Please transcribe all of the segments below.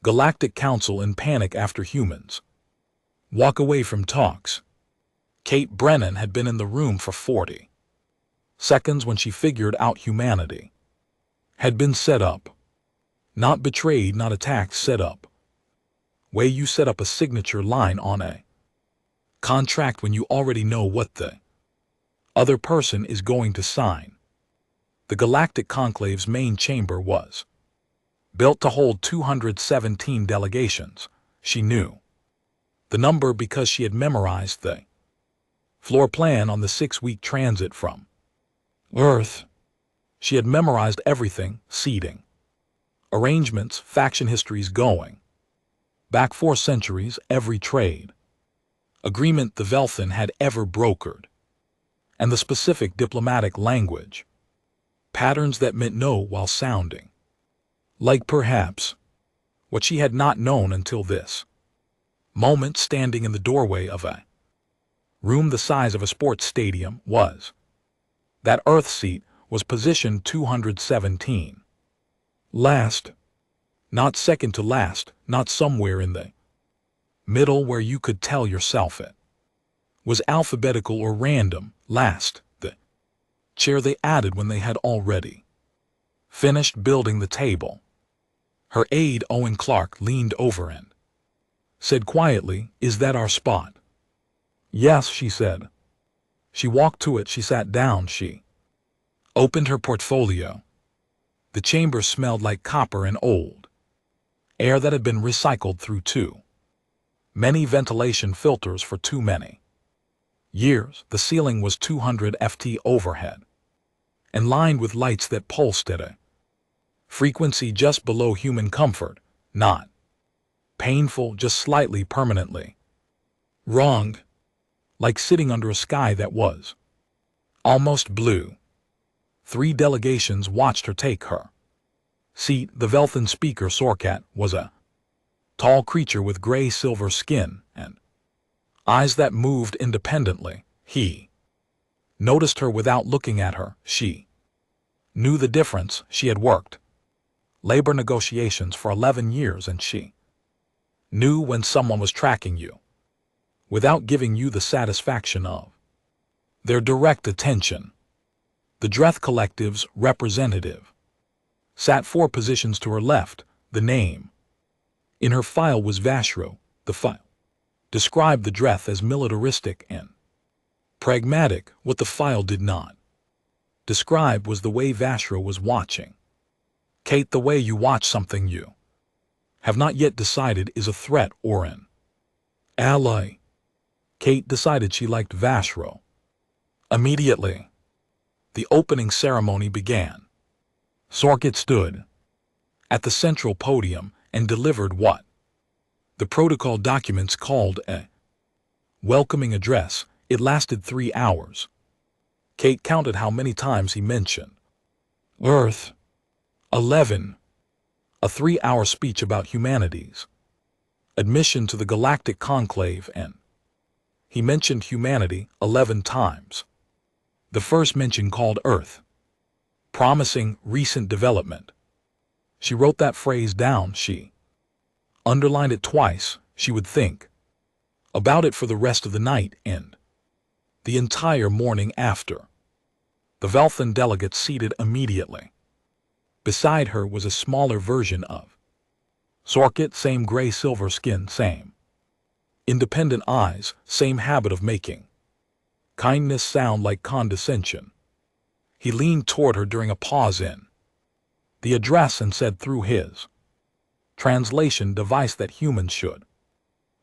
Galactic Council in panic after humans walk away from talks. Kate Brennan had been in the room for 40 seconds when she figured out humanity had been set up. Not betrayed, not attacked, set up. Way you set up a signature line on a contract when you already know what the other person is going to sign. The Galactic Conclave's main chamber was built to hold 217 delegations. She knew the number because she had memorized the floor plan on the 6-week transit from Earth. She had memorized everything: seating, arrangements, faction histories going back 4 centuries, every trade agreement the Velthan had ever brokered, and the specific diplomatic language patterns that meant no while sounding like perhaps what she had not known until this moment. Standing in the doorway of a room the size of a sports stadium was that Earth seat was positioned 217. Last, not second to last, not somewhere in the middle where you could tell yourself it was alphabetical or random. Last, the chair they added when they had already finished building the table. Her aide, Owen Clark, leaned over and said quietly, "Is that our spot?" "Yes," she said. She walked to it. She sat down. She opened her portfolio. The chamber smelled like copper and old air that had been recycled through too many ventilation filters for too many years. The ceiling was 200 ft overhead and lined with lights that pulsed at a frequency just below human comfort, not painful, just slightly permanently wrong, like sitting under a sky that was almost blue. 3 delegations watched her take her seat. The Velthan speaker, Sorkat, was a tall creature with gray-silver skin and eyes that moved independently. He noticed her without looking at her. She knew the difference. She had worked labor negotiations for 11 years, and she knew when someone was tracking you without giving you the satisfaction of their direct attention. The Dreth Collective's representative sat 4 positions to her left. The name in her file was Vashro. The file described the Dreth as militaristic and pragmatic. What the file did not describe was the way Vashro was watching Kate, the way you watch something you have not yet decided is a threat or an ally. Kate decided she liked Vashro. Immediately, the opening ceremony began. Sorkat stood at the central podium and delivered what the protocol documents called a welcoming address. It lasted 3 hours. Kate counted how many times he mentioned Earth. 11. A 3-hour speech about humanity's admission to the Galactic Conclave, and he mentioned humanity 11 times. The first mention called Earth, promising recent development. She wrote that phrase down. She underlined it twice. She would think about it for the rest of the night and the entire morning after. The Velthan delegate seated immediately beside her was a smaller version of Sorkat. Same gray-silver skin, same independent eyes, same habit of making kindness sound like condescension. He leaned toward her during a pause in the address and said through his translation device that humans should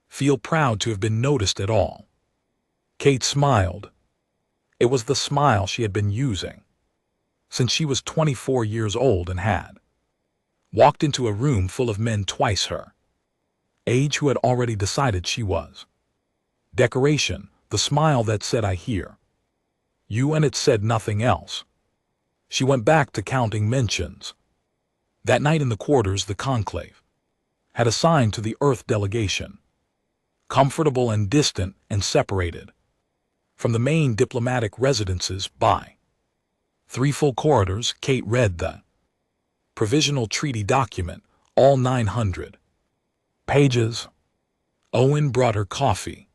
feel proud to have been noticed at all. Kate smiled. It was the smile she had been using since she was 24 years old and had walked into a room full of men twice her age who had already decided she was decoration. The smile that said, "I hear you," and it said nothing else. She went back to counting mentions. That night in the quarters the Conclave had assigned to the Earth delegation, comfortable and distant and separated from the main diplomatic residences by 3 full corridors. Kate read the provisional treaty document, all 900 Pages. Owen brought her coffee.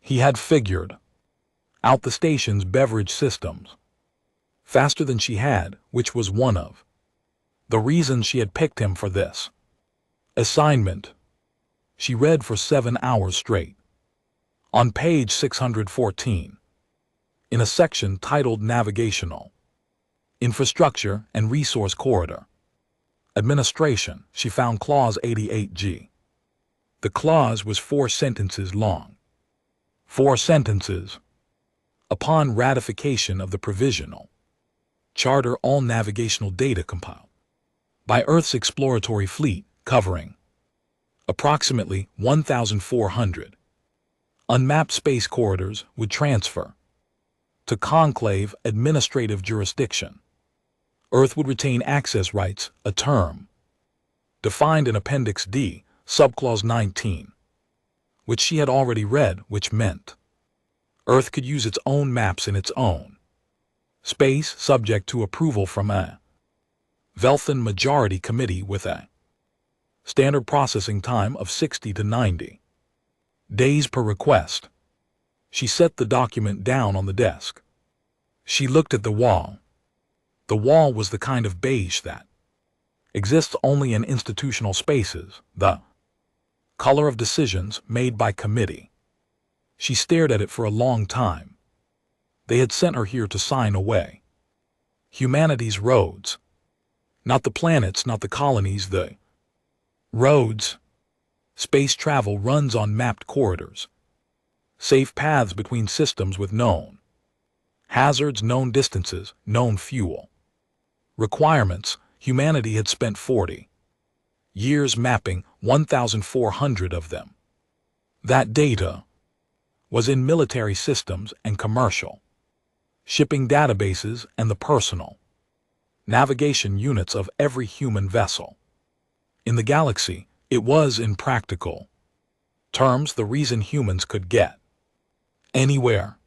He had figured out the station's beverage systems faster than she had, which was one of the reasons she had picked him for this assignment. She read for 7 hours straight. On page 614, in a section titled Navigational Infrastructure and Resource Corridor Administration, she found Clause 88G. The clause was 4 sentences long. 4 sentences. Upon ratification of the Provisional Charter, all navigational data compiled by Earth's exploratory fleet, covering approximately 1,400 unmapped space corridors, would transfer to conclave administrative jurisdiction. Earth would retain access rights, a term defined in Appendix D, Subclause 19, which she had already read, which meant Earth could use its own maps in its own space, subject to approval from a Velthan Majority Committee with a standard processing time of 60 to 90 days per request. She set the document down on the desk. She looked at the wall. The wall was the kind of beige that exists only in institutional spaces, the color of decisions made by committee. She stared at it for a long time. They had sent her here to sign away humanity's roads. Not the planets, not the colonies, the roads. Space travel runs on mapped corridors, safe paths between systems with known hazards, known distances, known fuel requirements. Humanity had spent 40 years mapping 1,400 of them. That data was in military systems and commercial shipping databases and the personal navigation units of every human vessel in the galaxy. It was, in practical terms, the reason humans could get anywhere.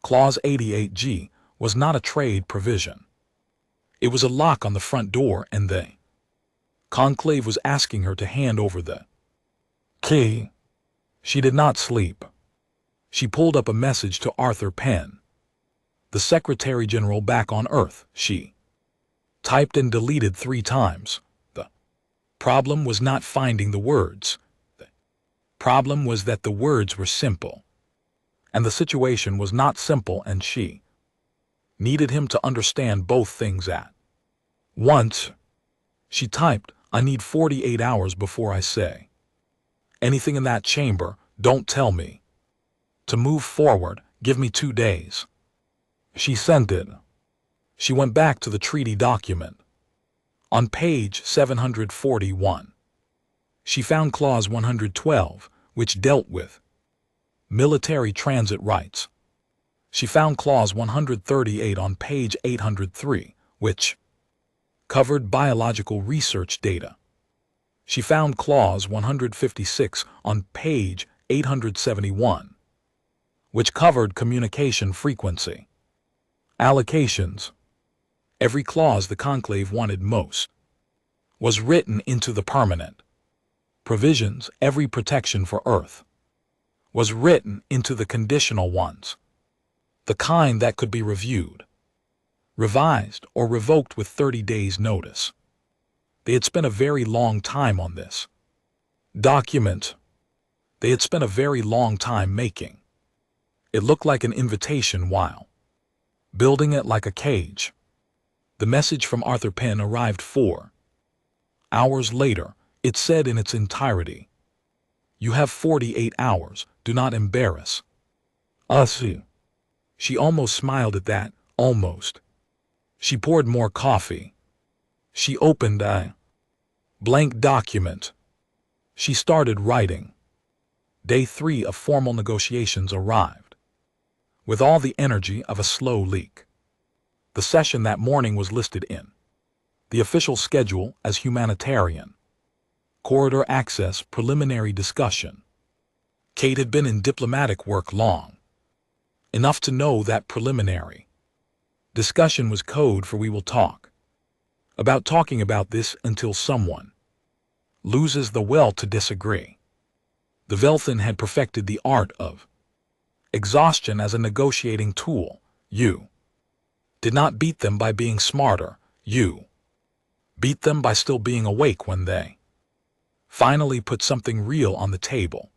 Clause 88G was not a trade provision. It was a lock on the front door, and the conclave was asking her to hand over the key. She did not sleep. She pulled up a message to Arthur Penn, the Secretary General back on Earth. She typed and deleted 3 times. The problem was not finding the words. The problem was that the words were simple, and the situation was not simple, and she needed him to understand both things at once. She typed, "I need 48 hours before I say anything in that chamber. Don't tell me to move forward. Give me 2 days." She sent it. She went back to the treaty document. On page 741, she found Clause 112, which dealt with military transit rights. She found Clause 138 on page 803, which covered biological research data. She found Clause 156 on page 871, which covered communication frequency allocations. Every clause the conclave wanted most was written into the permanent provisions. Every protection for Earth was written into the conditional ones, the kind that could be reviewed, revised, or revoked with 30 days' notice. They had spent a very long time on this document. They had spent a very long time making it look like an invitation while building it like a cage. The message from Arthur Penn arrived 4 hours later. It said in its entirety, "You have 48 hours. Do not embarrass us." She almost smiled at that, almost. She poured more coffee. She opened a blank document. She started writing. Day 3 of formal negotiations arrived, with all the energy of a slow leak. The session that morning was listed in the official schedule as humanitarian corridor access preliminary discussion. Kate had been in diplomatic work long enough to know that preliminary discussion was code for "we will talk about talking about this until someone loses the will to disagree. The Velthin had perfected the art of exhaustion as a negotiating tool. You did not beat them by being smarter. You beat them by still being awake when they finally put something real on the table.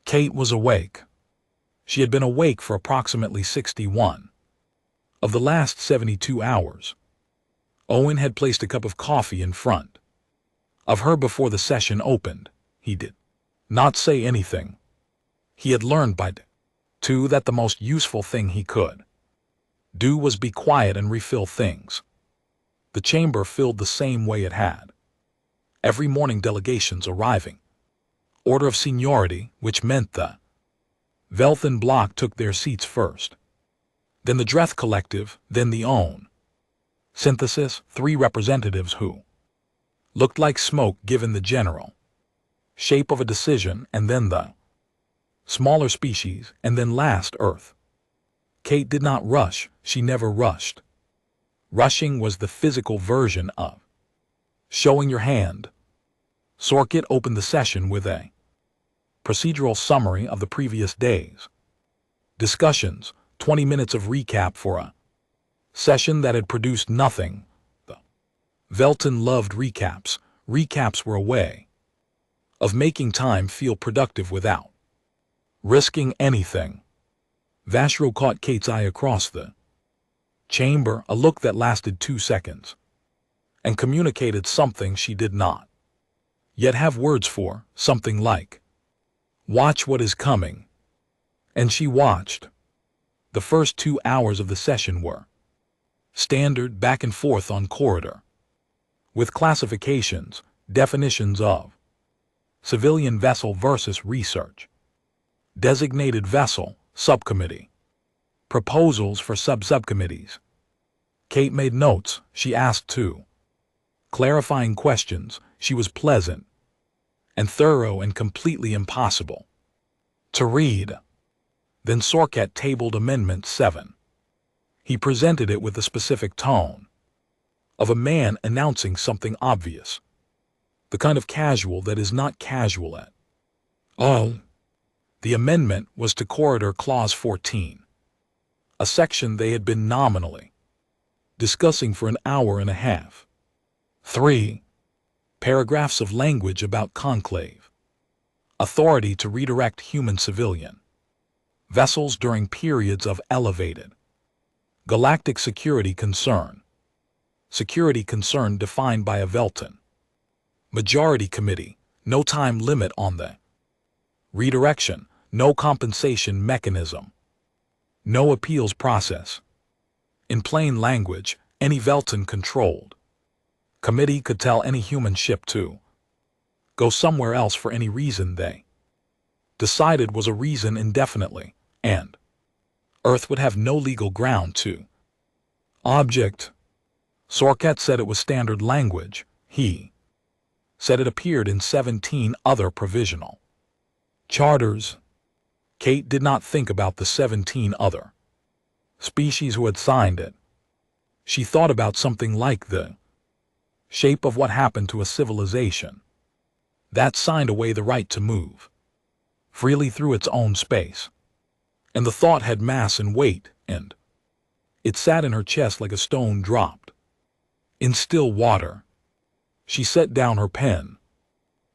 Kate was awake. She had been awake for approximately 61 of the last 72 hours. Owen had placed a cup of coffee in front of her before the session opened. He did not say anything. He had learned by two that the most useful thing he could do was be quiet and refill things. The chamber filled the same way it had. Every morning delegations arriving. Order of seniority, which meant the Velthin block took their seats first. Then the Dreth collective, then the Own synthesis, 3 representatives who looked like smoke given the general shape of a decision, and then the smaller species, and then last Earth. Kate did not rush. She never rushed. Rushing was the physical version of showing your hand. Sorkit opened the session with a procedural summary of the previous days. Discussions, 20 minutes of recap for a session that had produced nothing. The Velthin loved recaps. Recaps were a way of making time feel productive without risking anything. Vashro caught Kate's eye across the chamber, a look that lasted 2 seconds, and communicated something she did not yet have words for, something like, "Watch what is coming." And she watched. The first 2 hours of the session were standard back and forth on corridor, with classifications, definitions of civilian vessel versus research, designated vessel, subcommittee, proposals for sub-subcommittees. Kate made notes. She asked 2 clarifying questions. She was pleasant and thorough and completely impossible to read. Then Sorkat tabled Amendment 7. He presented it with the specific tone of a man announcing something obvious, the kind of casual that is not casual at all. The amendment was to Corridor Clause 14, a section they had been nominally discussing for an hour and a half. 3 paragraphs of language about conclave, authority to redirect human civilian vessels during periods of elevated galactic security concern defined by a Velthin Majority Committee, no time limit on the redirection, no compensation mechanism, no appeals process. In plain language, any Velthin-controlled committee could tell any human ship to go somewhere else for any reason they decided was a reason indefinitely, and Earth would have no legal ground to object. Sorkat said it was standard language. He said it appeared in 17 other provisional charters. Kate did not think about the 17 other species who had signed it. She thought about something like the shape of what happened to a civilization that signed away the right to move freely through its own space. And the thought had mass and weight, and it sat in her chest like a stone dropped in still water. She set down her pen.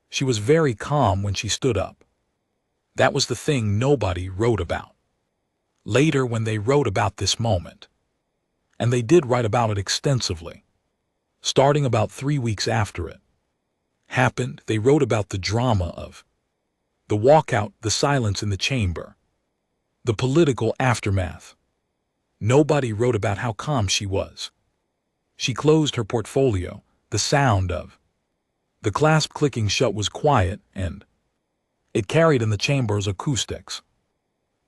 She was very calm when she stood up. That was the thing nobody wrote about later when they wrote about this moment. And they did write about it extensively. Starting about 3 weeks after it happened, they wrote about the drama of the walkout, the silence in the chamber, the political aftermath. Nobody wrote about how calm she was. She closed her portfolio. The sound of the clasp clicking shut was quiet, and it carried in the chamber's acoustics,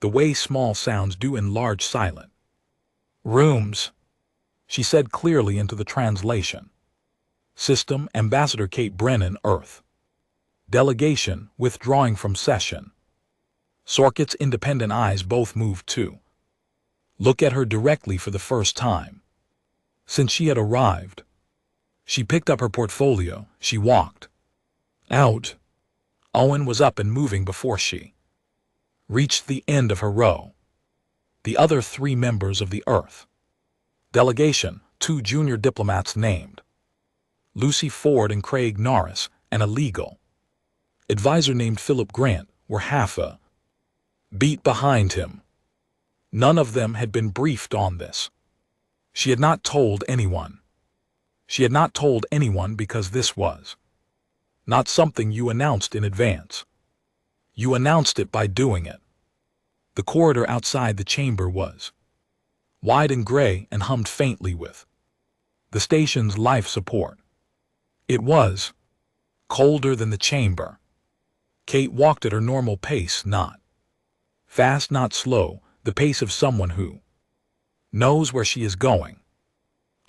the way small sounds do in large silent rooms. She said clearly into the translation. System Ambassador Kate Brennan, Earth. Delegation withdrawing from session. Sorkit's independent eyes both moved to look at her directly for the first time since she had arrived. She picked up her portfolio. She walked Out. Owen was up and moving before she reached the end of her row. The other 3 members of the Earth delegation, 2 junior diplomats named Lucy Ford and Craig Norris, and a legal advisor named Philip Grant, were half a beat behind him. None of them had been briefed on this. She had not told anyone. She had not told anyone because this was not something you announced in advance. You announced it by doing it. The corridor outside the chamber was wide and gray and hummed faintly with the station's life support. It was colder than the chamber. Kate walked at her normal pace, not fast, not slow, the pace of someone who knows where she is going.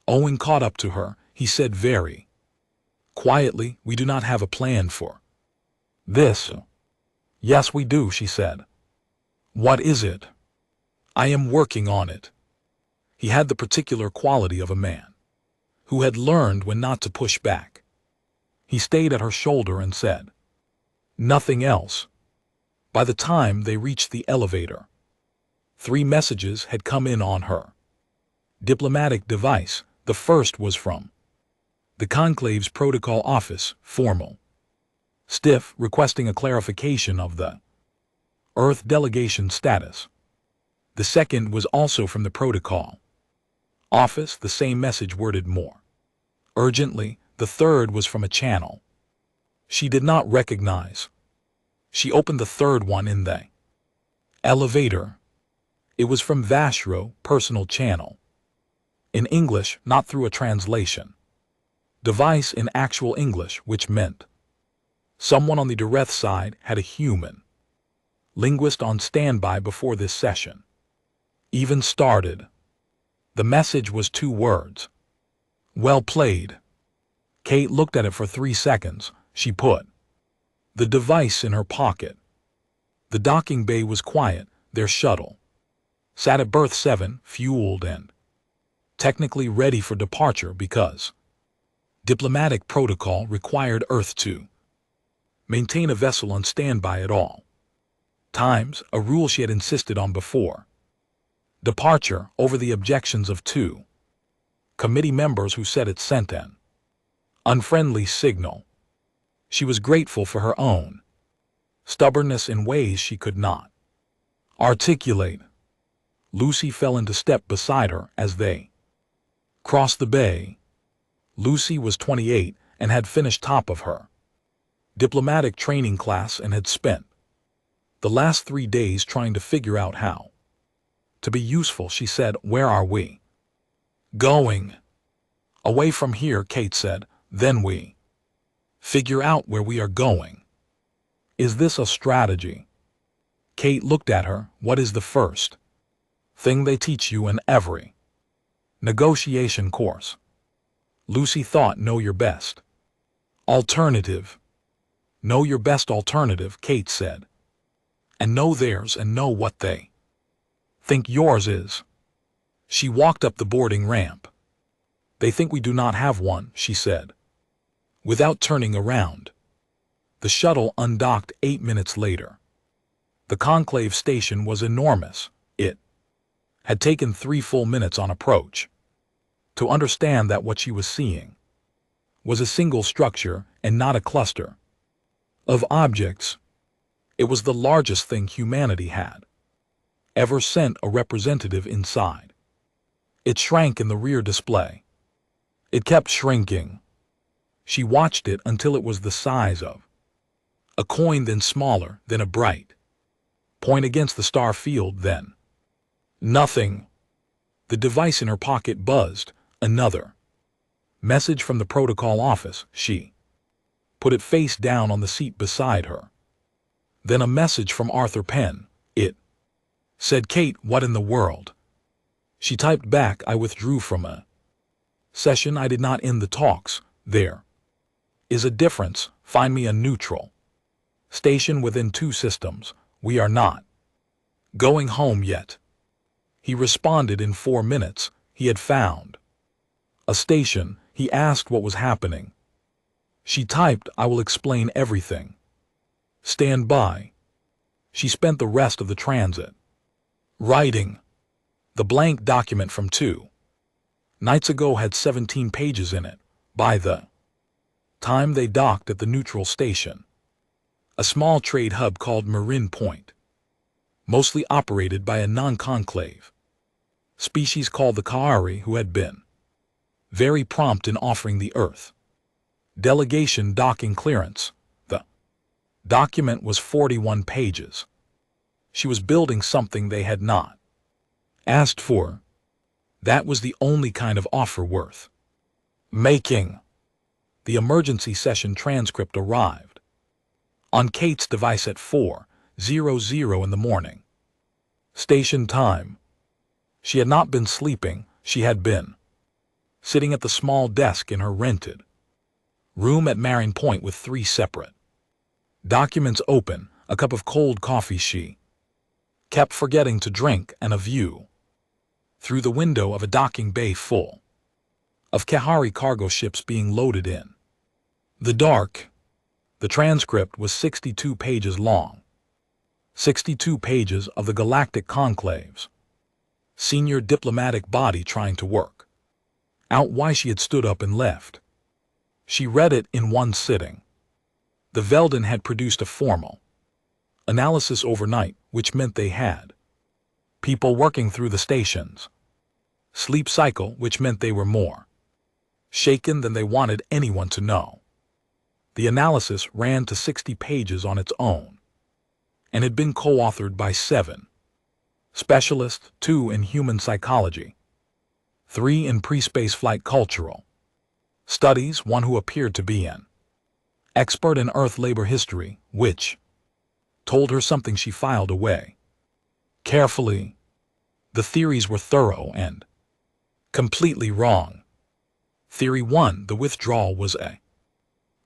Owen caught up to her. He said very quietly, "We do not have a plan for this." "Yes, we do," she said. "What is it?" "I am working on it." He had the particular quality of a man who had learned when not to push back. He stayed at her shoulder and said nothing else. By the time they reached the elevator, 3 messages had come in on her diplomatic device. The first was from the Conclave's protocol office, formal, stiff, requesting a clarification of the Earth delegation status. The second was also from the protocol office, the same message worded more urgently. The third was from a channel she did not recognize. She opened the third one in the elevator. It was from Vashro, personal channel. In English, not through a translation device, in actual English, which meant someone on the direct side had a human linguist on standby before this session even started. The message was 2 words. "Well played." Kate looked at it for 3 seconds. She put the device in her pocket. The docking bay was quiet. Their shuttle sat at berth 7, fueled and technically ready for departure because diplomatic protocol required Earth to maintain a vessel on standby at all times, a rule she had insisted on before departure over the objections of 2 committee members who said it sent an unfriendly signal. She was grateful for her own stubbornness in ways she could not articulate. Lucy fell into step beside her as they crossed the bay. Lucy was 28 and had finished top of her diplomatic training class and had spent the last 3 days trying to figure out how to be useful. She said, "Where are we going?" "Away from here," Kate said. "Then we figure out where we are going." "Is this a strategy?" Kate looked at her. "What is the first thing they teach you in every negotiation course?" Lucy thought, "Know your best alternative." "Know your best alternative," Kate said. "And know theirs and know what they think yours is." She walked up the boarding ramp. "They think we do not have one," she said, without turning around. The shuttle undocked 8 minutes later. The Conclave station was enormous. It had taken 3 full minutes on approach to understand that what she was seeing was a single structure and not a cluster of objects. It was the largest thing humanity had ever sent a representative inside. It shrank in the rear display. It kept shrinking. She watched it until it was the size of a coin, then smaller, then a bright point against the star field, then nothing. The device in her pocket buzzed. Another message from the protocol office. She put it face down on the seat beside her. Then a message from Arthur Penn. It said, "Kate, what in the world?" She typed back, "I withdrew from a session. I did not end the talks. There is a difference. Find me a neutral station within 2 systems. We are not going home yet." He responded in 4 minutes. He had found a station. He asked what was happening. She typed, "I will explain everything. Stand by." She spent the rest of the transit writing. The blank document from 2 nights ago had 17 pages in it by the time they docked at the neutral station, a small trade hub called Marin Point, mostly operated by a non-conclave species called the Kaari, who had been very prompt in offering the Earth delegation docking clearance. The document was 41 pages. She was building something they had not asked for. That was the only kind of offer worth making. The emergency session transcript arrived on Kate's device at 4:00 in the morning. Station time. She had not been sleeping. She had been sitting at the small desk in her rented room at Marin Point with 3 separate documents open, a cup of cold coffee she kept forgetting to drink, and a view through the window of a docking bay full of Kahari cargo ships being loaded in. The dark. The transcript was 62 pages long. 62 pages of the Galactic Conclave's senior diplomatic body trying to work out why she had stood up and left. She read it in one sitting. The Velden had produced a formal analysis overnight, which meant they had people working through the station's sleep cycle, which meant they were more shaken than they wanted anyone to know. The analysis ran to 60 pages on its own and had been co-authored by 7 specialists, 2 in human psychology, 3 in pre-space flight cultural studies, 1 who appeared to be an expert in Earth labor history, which told her something she filed away carefully. The theories were thorough and completely wrong. Theory 1, the withdrawal was a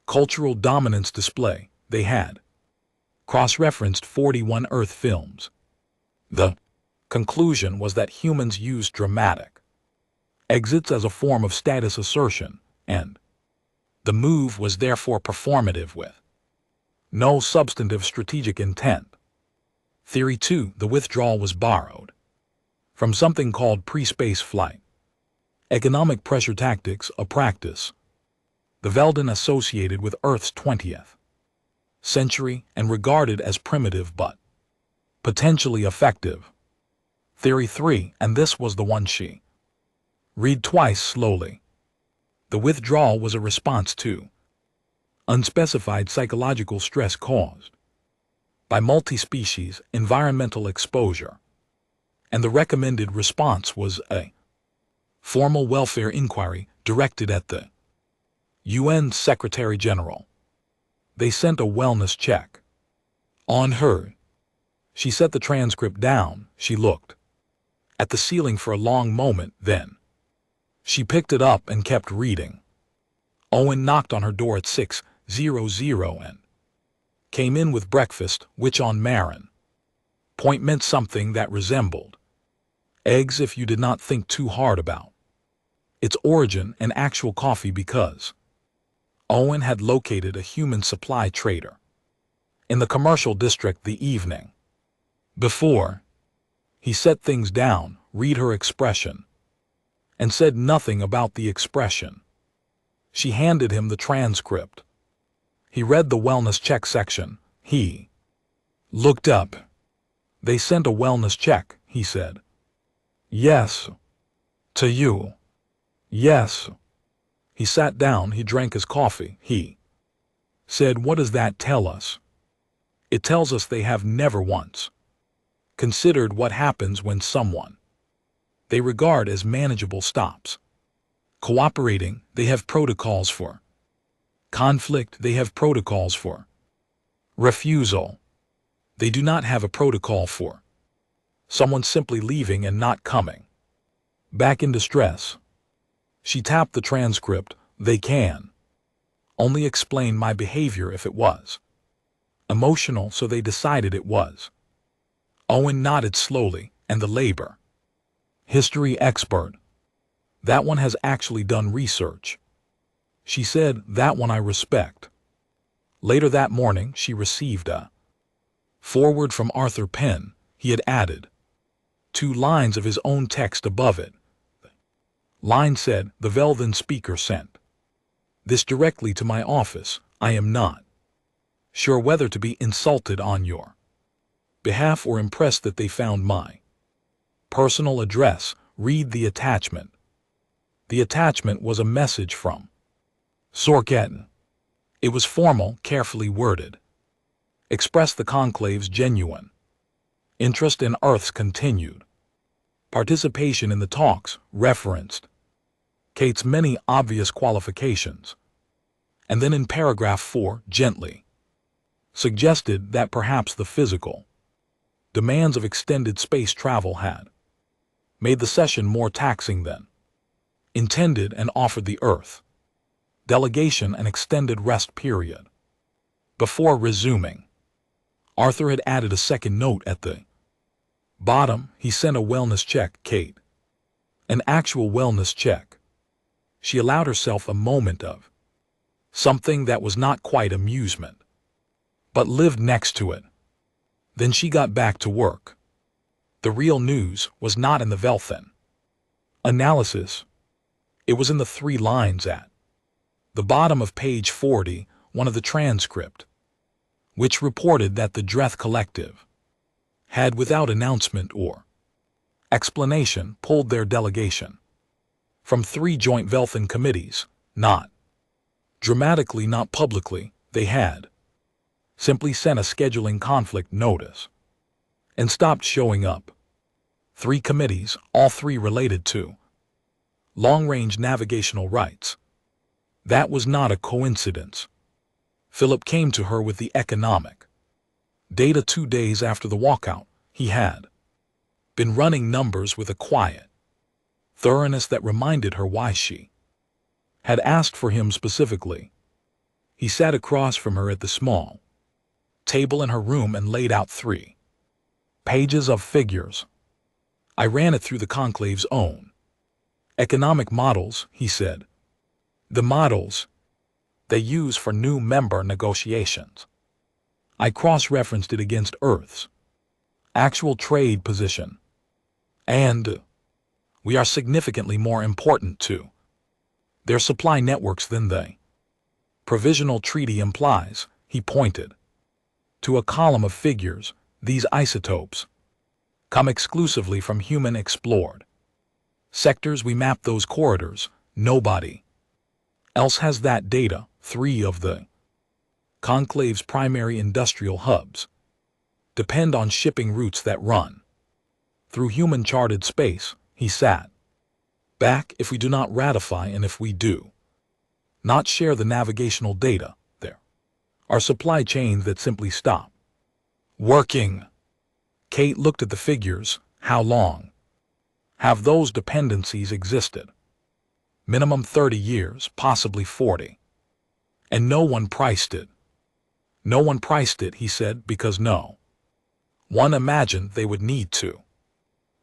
cultural dominance display. They had cross-referenced 41 Earth films. The conclusion was that humans used dramatic exits as a form of status assertion, and the move was therefore performative with no substantive strategic intent. Theory 2, the withdrawal was borrowed from something called pre-space flight economic pressure tactics, a practice the Velden associated with Earth's 20th century and regarded as primitive but potentially effective. Theory 3, and this was the one she read twice slowly. The withdrawal was a response to unspecified psychological stress caused by multi-species environmental exposure, and the recommended response was a formal welfare inquiry directed at the UN Secretary General. They sent a wellness check on her. She set the transcript down. She looked at the ceiling for a long moment, then she picked it up and kept reading. Owen knocked on her door at 6:00 and came in with breakfast, which on Marin Point meant something that resembled eggs if you did not think too hard about its origin, and actual coffee, because Owen had located a human supply trader in the commercial district the evening before. He set things down, read her expression, and said nothing about the expression. She handed him the transcript. He read the wellness check section. He looked up. "They sent a wellness check," he said. "Yes." "To you?" "Yes." He sat down. He drank his coffee. He said, "What does that tell us?" "It tells us they have never once considered what happens when someone they regard as manageable stops cooperating. They have protocols for conflict. They have protocols for refusal. They do not have a protocol for someone simply leaving and not coming back in distress." She tapped the transcript. "They can only explain my behavior if it was emotional, so they decided it was." Owen nodded slowly. "And the labor history expert, that one has actually done research She said, "That one I respect." Later that morning, she received a forward from Arthur Penn. He had added 2 lines of his own text above it. Line said, "The Velthen speaker sent this directly to my office. I am not sure whether to be insulted on your behalf or impressed that they found my personal address. Read the attachment." The attachment was a message from Sorketten. It was formal, carefully worded. Expressed the conclave's genuine interest in Earth's continued participation in the talks, referenced Kate's many obvious qualifications, and then in paragraph 4 gently suggested that perhaps the physical demands of extended space travel had made the session more taxing than intended and offered the Earth delegation an extended rest period before resuming. Arthur had added a second note at the bottom. He sent a wellness check, Kate. An actual wellness check. She allowed herself a moment of something that was not quite amusement, but lived next to it. Then she got back to work. The real news was not in the Velthen analysis. It was in the 3 lines at the bottom of page 40, one of the transcript, which reported that the Dreth Collective had, without announcement or explanation, pulled their delegation from 3 joint Velthen committees. Not dramatically, not publicly. They had simply sent a scheduling conflict notice and stopped showing up. 3 committees, all 3 related to long-range navigational rights. That was not a coincidence. Philip came to her with the economic data 2 days after the walkout. He had been running numbers with a quiet thoroughness that reminded her why she had asked for him specifically. He sat across from her at the small table in her room and laid out 3 pages of figures. "I ran it through the conclave's own economic models," he said. "The models they use for new member negotiations. I cross-referenced it against Earth's actual trade position. And we are significantly more important to their supply networks than the provisional treaty implies." He pointed to a column of figures. "These isotopes come exclusively from human explored sectors. We map those corridors. Nobody else has that data. 3 of the conclave's primary industrial hubs depend on shipping routes that run through human-charted space." He sat back. "If we do not ratify, and if we do not share the navigational data, there are supply chains that simply stop working." Kate looked at the figures. "How long have those dependencies existed?" "Minimum 30 years, possibly 40. And no one priced it." "No one priced it," he said, "because no one imagined they would need to."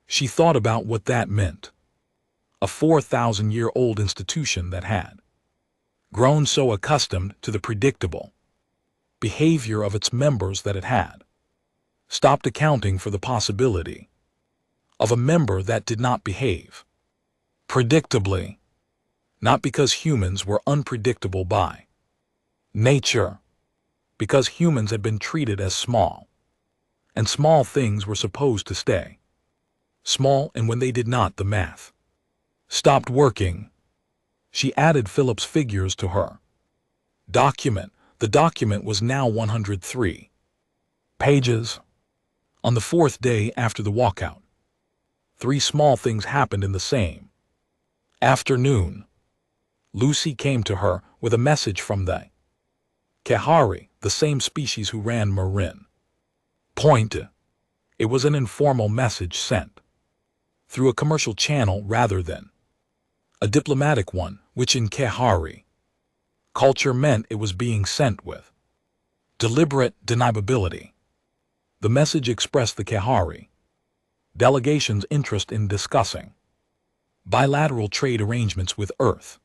She thought about what that meant. A 4,000-year-old institution that had grown so accustomed to the predictable behavior of its members that it had stopped accounting for the possibility of a member that did not behave predictably, not because humans were unpredictable by nature, because humans had been treated as small, and small things were supposed to stay small, and when they did not, the math stopped working. She added Philip's figures to her document. The document was now 103 pages. On the 4th day after the walkout, 3 small things happened in the same afternoon. Lucy came to her with a message from the Kahari, the same species who ran Marin Point. It was an informal message sent through a commercial channel rather than a diplomatic one, which in Kahari culture meant it was being sent with deliberate deniability. The message expressed the Kahari delegation's interest in discussing bilateral trade arrangements with Earth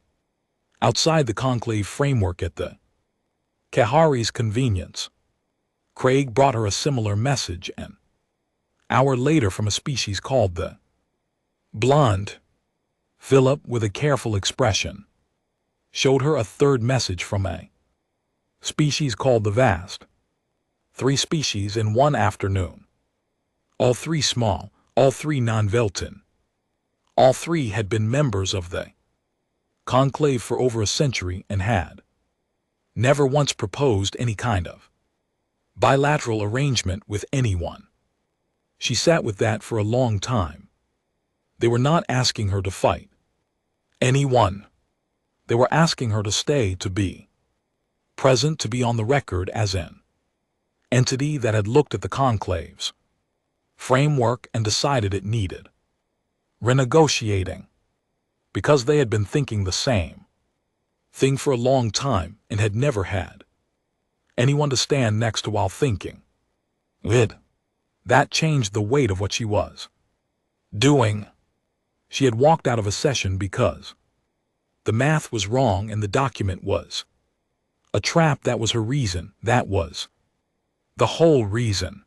Outside the conclave framework at the Kahari's convenience, Craig brought her a similar message an hour later from a species called the blonde. Philip, with a careful expression, showed her a third message from a species called the vast. 3 species in one afternoon. All 3 small, all 3 non-Velton. All 3 had been members of the conclave for over a century and had never once proposed any kind of bilateral arrangement with anyone. She sat with that for a long time. They were not asking her to fight anyone. They were asking her to stay, to be present, to be on the record as an entity that had looked at the conclave's framework and decided it needed renegotiating, because they had been thinking the same thing for a long time and had never had anyone to stand next to while thinking it. That changed the weight of what she was doing. She had walked out of a session because the math was wrong and the document was a trap. That was her reason. That was the whole reason.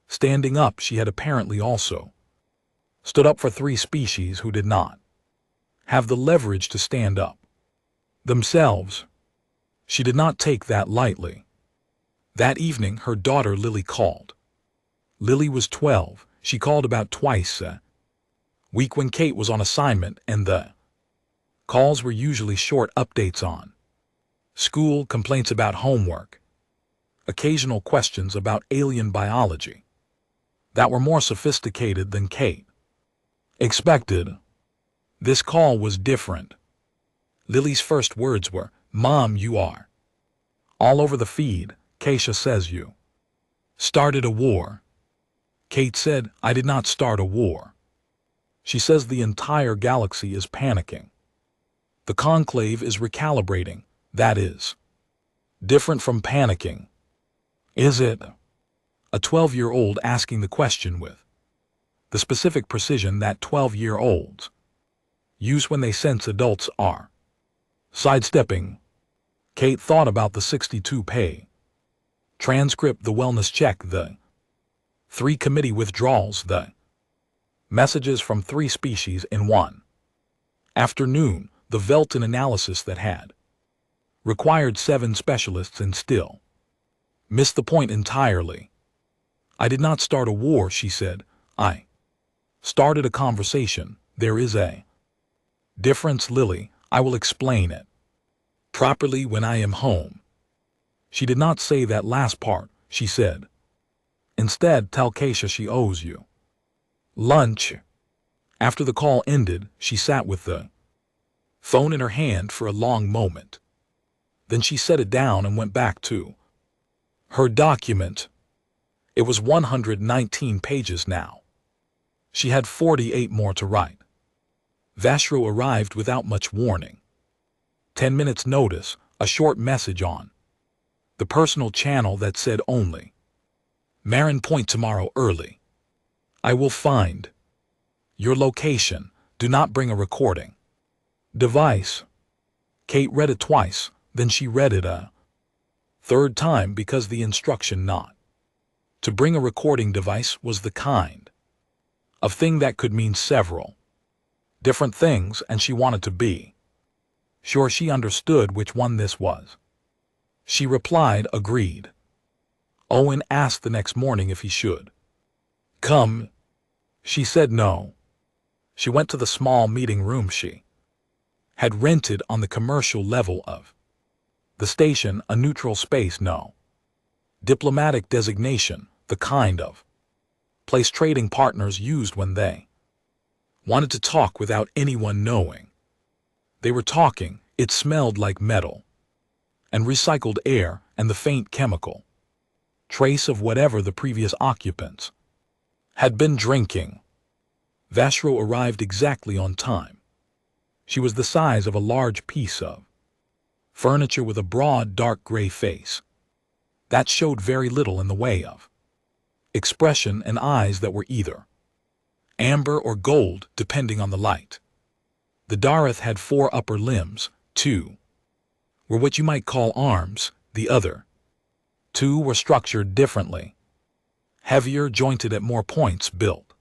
Standing up, she had apparently also stood up for 3 species who did not have the leverage to stand up themselves. She did not take that lightly. That evening, her daughter Lily called. Lily was 12. She called about twice a week when Kate was on assignment, and the calls were usually short updates on school, complaints about homework, occasional questions about alien biology that were more sophisticated than Kate expected. This call was different. Lily's first words were, "Mom, you are all over the feed. Keisha says you started a war." Kate said, "I did not start a war. She says the entire galaxy is panicking. The conclave is recalibrating. That is different from panicking." Is it? A 12-year-old asking the question with the specific precision that 12-year-olds use when they sense adults are sidestepping. Kate thought about the 62-page transcript, the wellness check, the 3 committee withdrawals, the messages from 3 species in one afternoon, the Velton analysis that had required 7 specialists and still missed the point entirely. "I did not start a war," she said. "I started a conversation. There is a difference, Lily. I will explain it properly when I am home." She did not say that last part. She said, "Instead, tell Keisha she owes you lunch." After the call ended, she sat with the phone in her hand for a long moment. Then she set it down and went back to her document. It was 119 pages now. She had 48 more to write. Vashro arrived without much warning. 10 minutes notice, a short message on the personal channel that said only, "Marin Point tomorrow early. I will find your location. Do not bring a recording device." Kate read it twice, then she read it a third time because the instruction not to bring a recording device was the kind of thing that could mean several different things, and she wanted to be sure she understood which one this was. She replied, agreed. Owen asked the next morning if he should come. She said no. She went to the small meeting room she had rented on the commercial level of the station, a neutral space, no diplomatic designation, the kind of place trading partners used when they wanted to talk without anyone knowing they were talking. It smelled like metal and recycled air and the faint chemical trace of whatever the previous occupants had been drinking. Vashro arrived exactly on time. She was the size of a large piece of furniture with a broad, dark gray face that showed very little in the way of expression and eyes that were either amber or gold, depending on the light. The Dareth had 4 upper limbs, two were what you might call arms, the other two were structured differently, heavier, jointed at more points, built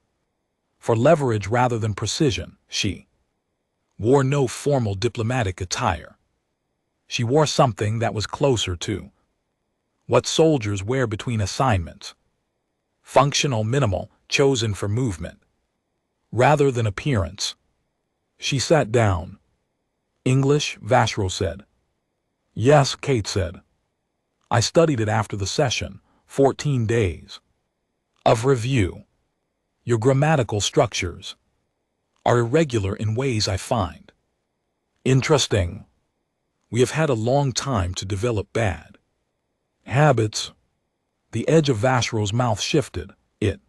for leverage rather than precision. She wore no formal diplomatic attire. She wore something that was closer to what soldiers wear between assignments. Functional, minimal, chosen for movement rather than appearance. She sat down. English, Vashro said. Yes, Kate said. I studied it after the session, 14 days of review. Your grammatical structures are irregular in ways I find interesting. We have had a long time to develop bad habits. The edge of Vashro's mouth shifted. It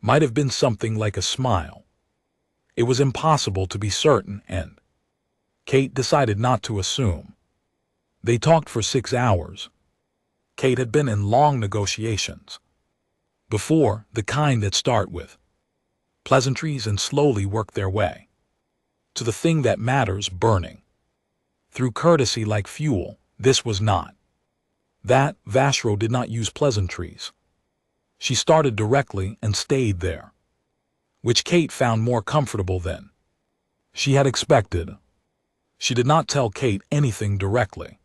might have been something like a smile. It was impossible to be certain, and Kate decided not to assume. They talked for 6 hours. Kate had been in long negotiations before, the kind that start with pleasantries and slowly work their way to the thing that matters, burning through courtesy like fuel. This was not that. Vashro did not use pleasantries. She started directly and stayed there, which Kate found more comfortable than she had expected. She did not tell Kate anything directly.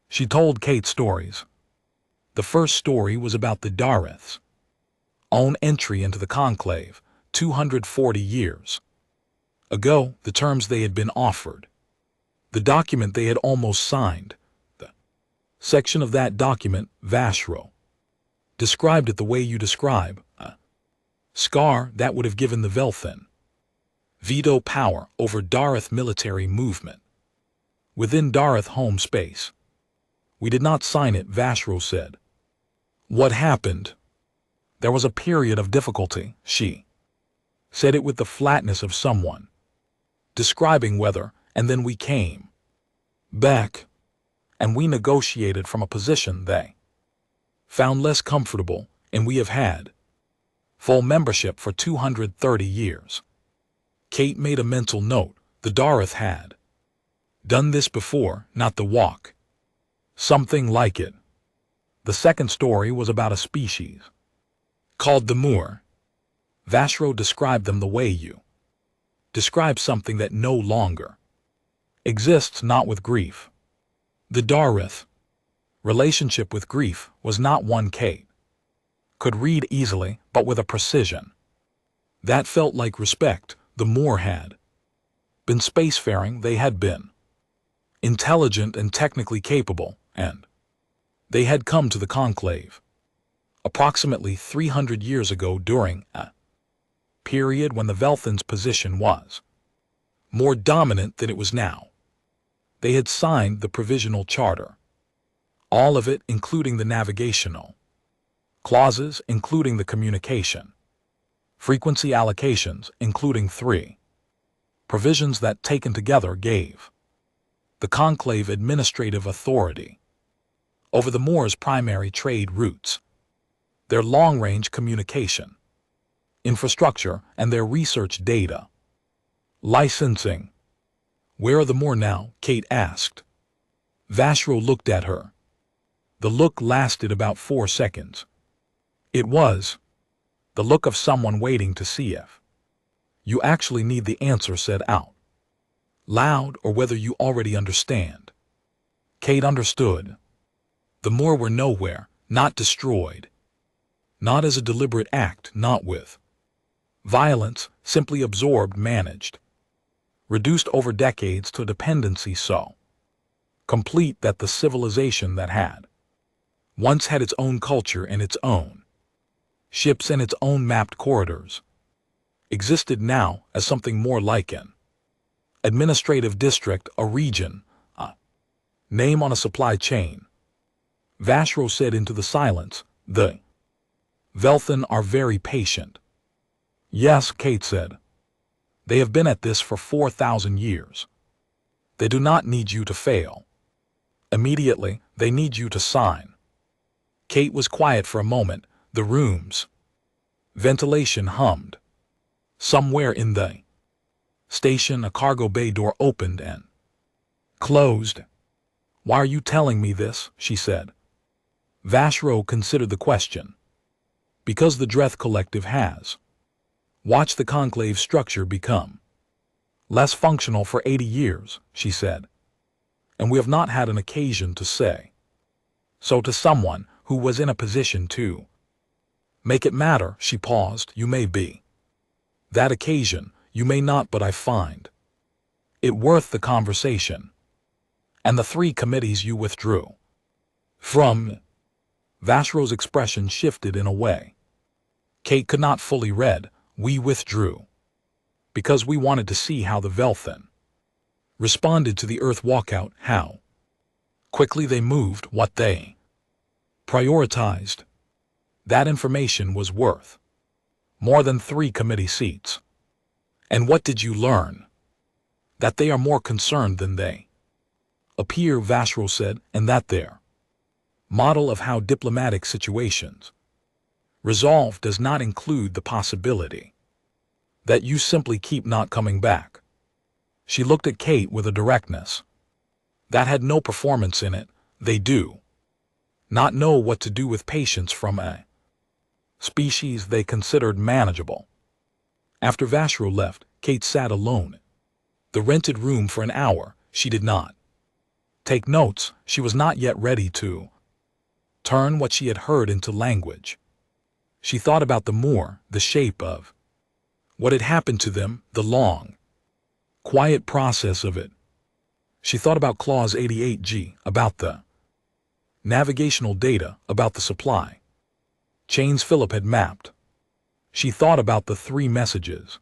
She told Kate stories. The first story was about the Dareth's own entry into the conclave 240 years ago, the terms they had been offered, the document they had almost signed, the section of that document. Vashro described it the way you describe a scar that would have given the Velthin veto power over Dareth military movement within Dareth home space. We did not sign it, Vashro said. What happened? There was a period of difficulty. She said it with the flatness of someone describing weather, and then we came back, and we negotiated from a position they found less comfortable, and we have had full membership for 230 years. Kate made a mental note. The Dareth had done this before, not the walk. Something like it. The second story was about a species called the Moor. Vashro described them the way you describe something that no longer exists, not with grief. The Dareth relationship with grief was not one Kate could read easily, but with a precision that felt like respect. The Moor had been spacefaring, they had been intelligent and technically capable, and they had come to the conclave approximately 300 years ago during a period when the Velthin's position was more dominant than it was now. They had signed the provisional charter, all of it, including the navigational clauses, including the communication frequency allocations, including 3 provisions that taken together gave the conclave administrative authority over the Moor's primary trade routes, their long-range communication infrastructure, and their research data licensing. Where are the Moor now? Kate asked. Vashro looked at her. The look lasted about 4 seconds. It was the look of someone waiting to see if you actually need the answer said out loud or whether you already understand. Kate understood. The Moor were nowhere, not destroyed, not as a deliberate act, not with violence, simply absorbed, managed, reduced over decades to a dependency so complete that the civilization that had once had its own culture and its own ships and its own mapped corridors existed now as something more like an administrative district, a region, a name on a supply chain. Vashro said into the silence, the Velthin are very patient. Yes, Kate said. They have been at this for 4,000 years. They do not need you to fail. Immediately, they need you to sign. Kate was quiet for a moment. The room's ventilation hummed. Somewhere in the station, a cargo bay door opened and Closed. Why are you telling me this? She said. Vashro considered the question. Because the Dreth Collective has. Watch the conclave structure become less functional for 80 years, she said. And we have not had an occasion to say so to someone who was in a position to make it matter. She paused. You may be that occasion, you may not, but I find it worth the conversation. And the 3 committees you withdrew from. Vashro's expression shifted in a way Kate could not fully read. We withdrew because we wanted to see how the Velthan responded to the Earth walkout, how quickly they moved, what they prioritized. That information was worth more than 3 committee seats. And what did you learn? That they are more concerned than they appear, Vashro said, and that their model of how diplomatic situations resolve does not include the possibility that you simply keep not coming back. She looked at Kate with a directness that had no performance in it. They do not know what to do with patients from a species they considered manageable. After Vashro left, Kate sat alone in the rented room for an hour. She did not take notes. She was not yet ready to turn what she had heard into language. She thought about the moor, the shape of what had happened to them, the long, quiet process of it. She thought about Clause 88G, about the navigational data, about the supply chains Philip had mapped. She thought about the 3 messages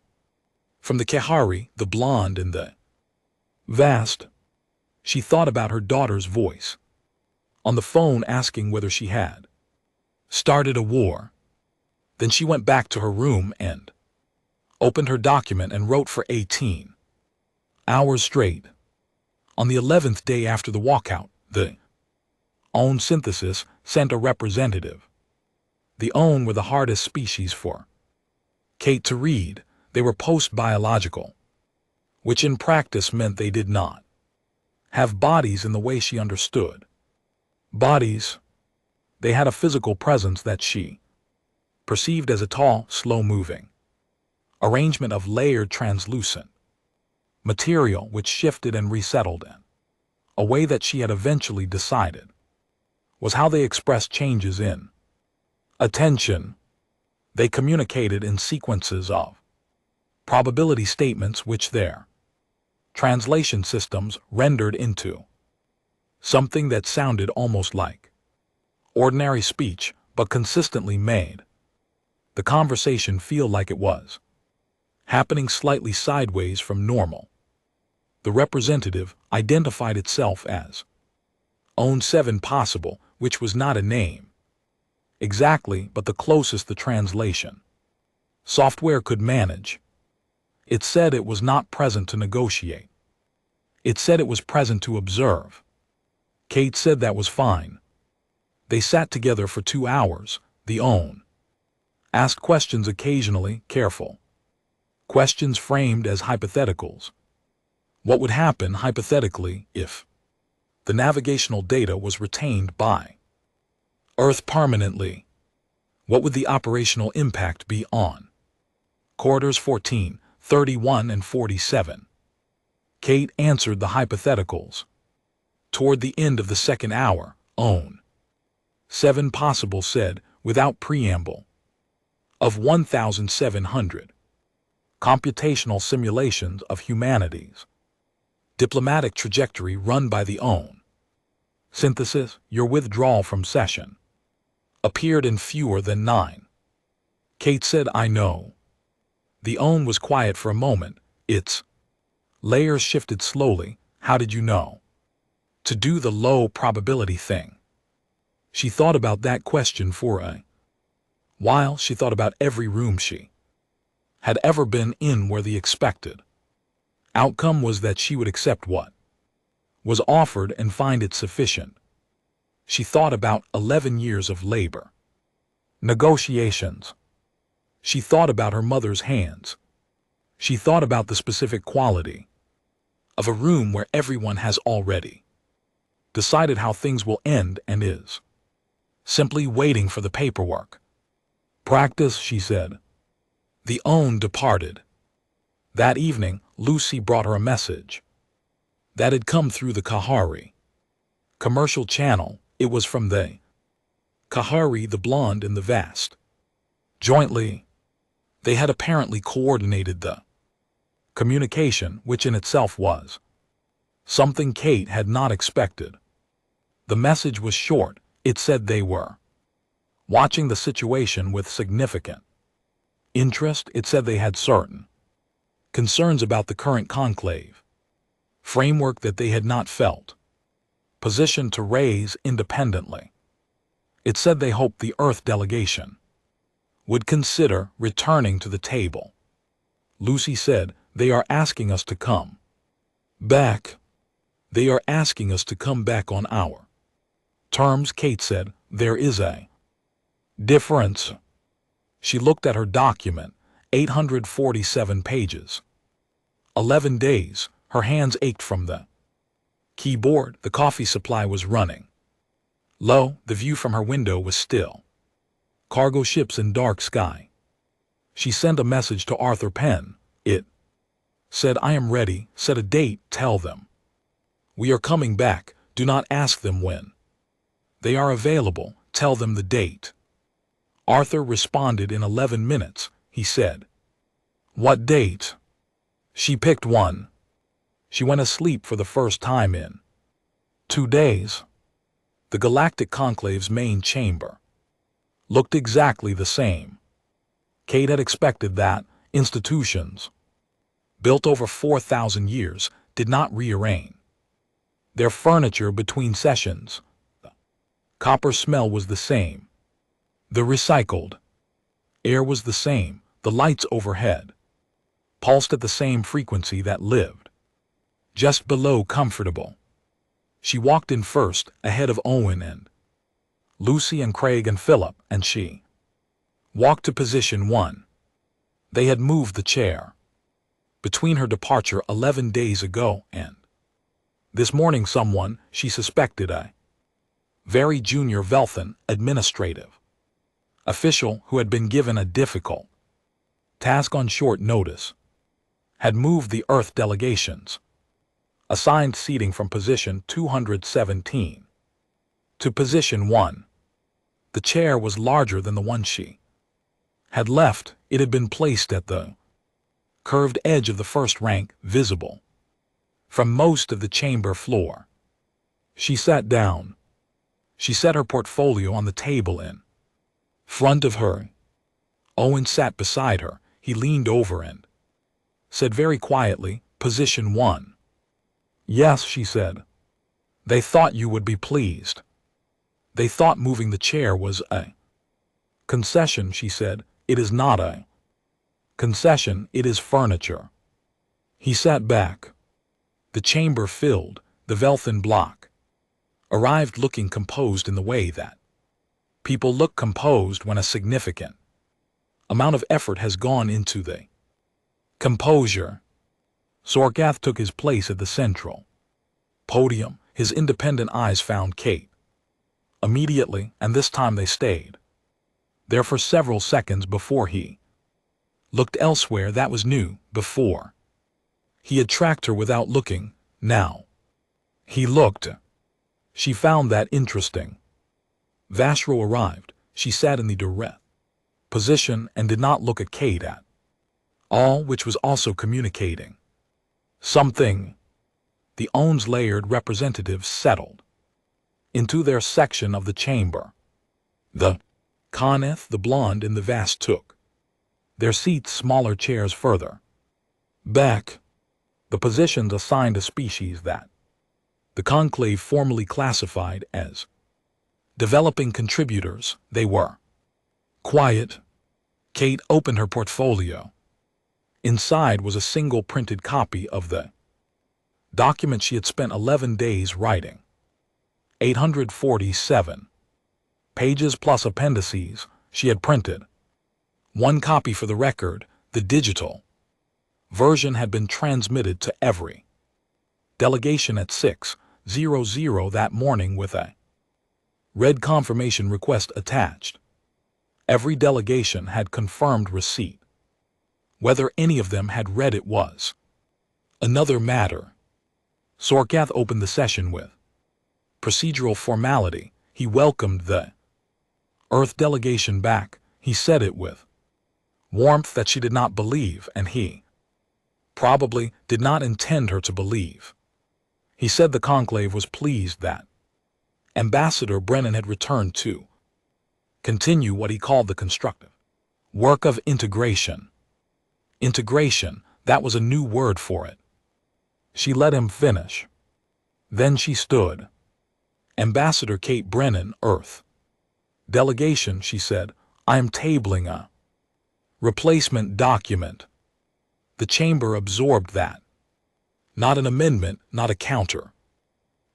from the Kahari, the blonde, and the vast. She thought about her daughter's voice on the phone asking whether she had started a war. Then she went back to her room and opened her document and wrote for 18 hours straight. On the 11th day after the walkout, the own synthesis sent a representative. The own were the hardest species for Kate to read. They were post-biological, which in practice meant they did not have bodies in the way she understood bodies. They had a physical presence that she perceived as a tall, slow-moving arrangement of layered translucent material which shifted and resettled in a way that she had eventually decided was how they expressed changes in attention. They communicated in sequences of probability statements which their translation systems rendered into something that sounded almost like ordinary speech, but consistently made the conversation feel like it was happening slightly sideways from normal. The representative identified itself as Own 7 Possible, which was not a name exactly, but the closest the translation software could manage. It said it was not present to negotiate. It said it was present to observe. Kate said that was fine. They sat together for 2 hours. The own asked questions occasionally, careful questions framed as hypotheticals. What would happen hypothetically if the navigational data was retained by Earth permanently? What would the operational impact be on corridors 14, 31, and 47? Kate answered the hypotheticals. Toward the end of the 2nd hour, Own 7 Possible said, without preamble, of 1,700 computational simulations of humanity's diplomatic trajectory run by the Own synthesis, your withdrawal from session appeared in fewer than 9. Kate said, I know. The Own was quiet for a moment. Its layers shifted slowly. How did you know to do the low probability thing? She thought about that question for a while. She thought about every room she had ever been in where the expected outcome was that she would accept what was offered and find it sufficient. She thought about 11 years of labor negotiations. She thought about her mother's hands. She thought about the specific quality of a room where everyone has already decided how things will end and is simply waiting for the paperwork. Practice, she said. The OWN departed. That evening, Lucy brought her a message that had come through the Kahari commercial channel. It was from the Kahari, the blonde in the vest. Jointly, they had apparently coordinated the communication, which in itself was something Kate had not expected. The message was short. It said they were watching the situation with significant interest. It said they had certain concerns about the current conclave framework that they had not felt positioned to raise independently. It said they hoped the Earth delegation would consider returning to the table. Lucy said, they are asking us to come back. They are asking us to come back on our terms. Kate said, there is a difference. She looked at her document, 847 pages. 11 days. Her hands ached from the keyboard. The coffee supply was running low. The view from her window was still cargo ships in dark sky. She sent a message to Arthur Penn. It said, I am ready. Set a date. Tell them we are coming back. Do not ask them when they are available. Tell them the date. Arthur responded in 11 minutes. He said, what date? She picked one. She went asleep for the first time in 2 days. The Galactic Conclave's main chamber looked exactly the same. Kate had expected that institutions built over 4,000 years did not rearrange their furniture between sessions. The copper smell was the same. The recycled air was the same. The lights overhead pulsed at the same frequency that lived just below comfortable. She walked in first, ahead of Owen and Lucy and Craig and Philip, and she walked to position 1. They had moved the chair between her departure 11 days ago and this morning someone, she suspected a very junior Velthan administrative official who had been given a difficult task on short notice, had moved the Earth delegations assigned seating from position 217 to position 1. The chair was larger than the one she had left. It had been placed at the curved edge of the first rank, visible from most of the chamber floor. She sat down. She set her portfolio on the table in front of her. Owen sat beside her. He leaned over and said very quietly, position 1. Yes, she said. They thought you would be pleased. They thought moving the chair was a concession, she said. It is not a concession, it is furniture. He sat back. The chamber filled. The Velthan block arrived looking composed in the way that people look composed when a significant amount of effort has gone into the composure. Sorgath took his place at the central podium. His independent eyes found Kate immediately, and this time they stayed there for several seconds before he looked elsewhere. That was new. Before, he had tracked her without looking. Now, he looked. She found that interesting. Vashro arrived. She sat in the direct position and did not look at Kate at all, which was also communicating something. The OWN's layered representatives settled into their section of the chamber. The Coneth, the blonde in the vast, took their seats, smaller chairs further back. The positions assigned a species that the conclave formally classified as developing contributors. They were quiet. Kate opened her portfolio. Inside was a single printed copy of the document she had spent 11 days writing. 847 pages plus appendices. She had printed one copy for the record. The digital version had been transmitted to every Delegation at 6:00 that morning with a red confirmation request attached. Every delegation had confirmed receipt. Whether any of them had read it was another matter. Sorkath opened the session with procedural formality. He welcomed the Earth delegation back. He said it with warmth that she did not believe, and he probably did not intend her to believe. He said the conclave was pleased that Ambassador Brennan had returned to continue what he called the constructive work of integration. Integration, that was a new word for it. She let him finish. Then she stood. Ambassador Kate Brennan, Earth delegation, she said, I am tabling a replacement document. The chamber absorbed that. Not an amendment, not a counter.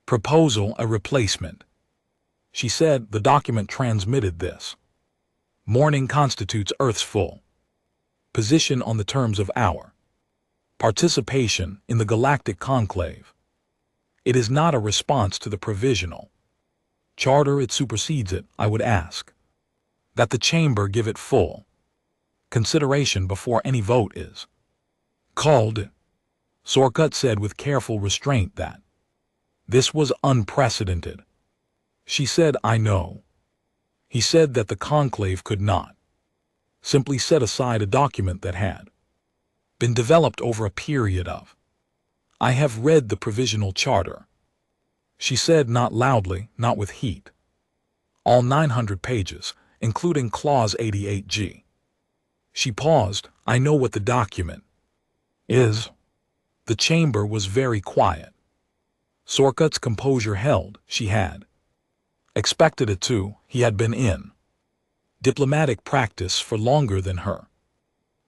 Proposal, a replacement. She said the document transmitted this. Morning constitutes Earth's full position on the terms of our participation in the Galactic Conclave. It is not a response to the provisional charter, it supersedes it. I would ask that the chamber give it full consideration before any vote is called. Sorkath said with careful restraint that this was unprecedented. She said, I know. He said that the conclave could not simply set aside a document that had been developed over a period of. I have read the provisional charter. She said, not loudly, not with heat. All 900 pages, including Clause 88G. She paused. I know what the document is. The chamber was very quiet. Sorkath's composure held. She had expected it to. He had been in diplomatic practice for longer than her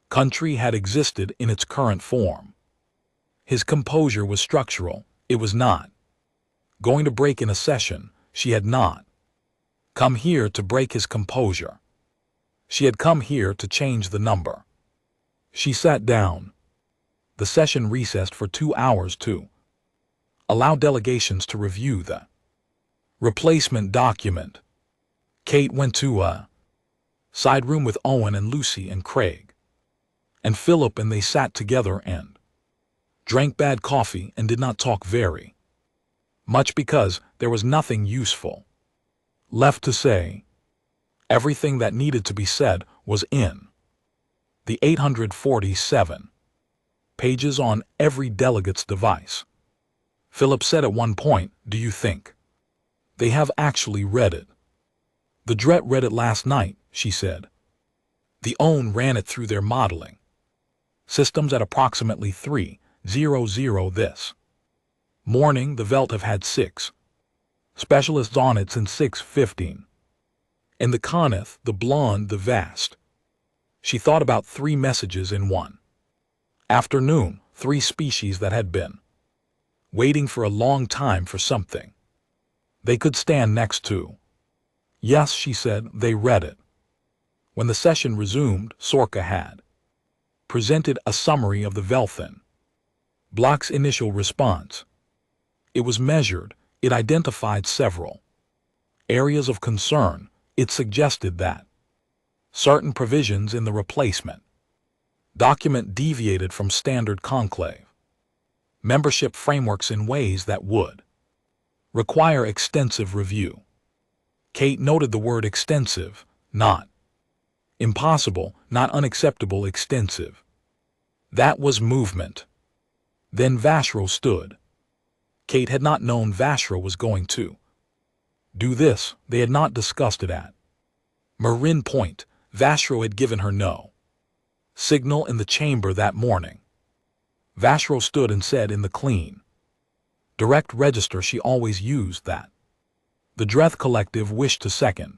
country had existed in its current form. His composure was structural. It was not going to break in a session. She had not come here to break his composure. She had come here to change the number. She sat down. The session recessed for 2 hours to allow delegations to review the replacement document. Kate went to a side room with Owen and Lucy and Craig and Philip, and they sat together and drank bad coffee and did not talk very much because there was nothing useful left to say. Everything that needed to be said was in the 847 pages on every delegate's device. Philip said at one point, do you think they have actually read it? The Dret read it last night, she said. The OWN ran it through their modeling systems at approximately 3:00 this morning. The Velt have had 6 specialists on it since 6:15. And the Coneth, the Blonde, the Vast. She thought about 3 messages in one afternoon, 3 species that had been waiting for a long time for something they could stand next to. Yes, she said, they read it. When the session resumed, Sorka had presented a summary of the Velthin block's initial response. It was measured. It identified several areas of concern. It suggested that certain provisions in the replacement document deviated from standard conclave membership frameworks in ways that would require extensive review. Kate noted the word extensive, not impossible, not unacceptable, extensive. That was movement. Then Vashro stood. Kate had not known Vashro was going to do this. They had not discussed it at Marin Point. Vashro had given her no signal in the chamber that morning. Vashro stood and said in the clean, direct register she always used that the Dreth Collective wished to second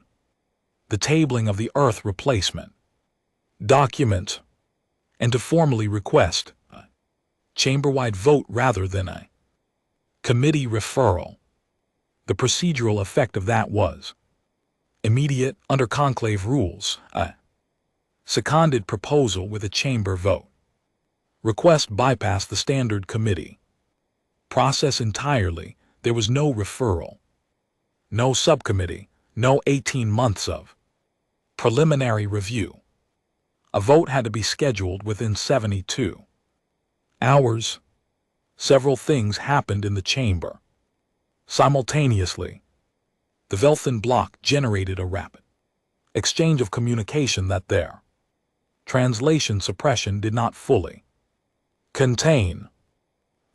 the tabling of the Earth replacement document and to formally request a chamber-wide vote rather than a committee referral. The procedural effect of that was immediate. Under conclave rules, a seconded proposal with a chamber vote request bypassed the standard committee process entirely. There was no referral, no subcommittee, no 18 months of preliminary review. A vote had to be scheduled within 72 hours. Several things happened in the chamber. Simultaneously, the Velthin block generated a rapid exchange of communication that their translation suppression did not fully contain.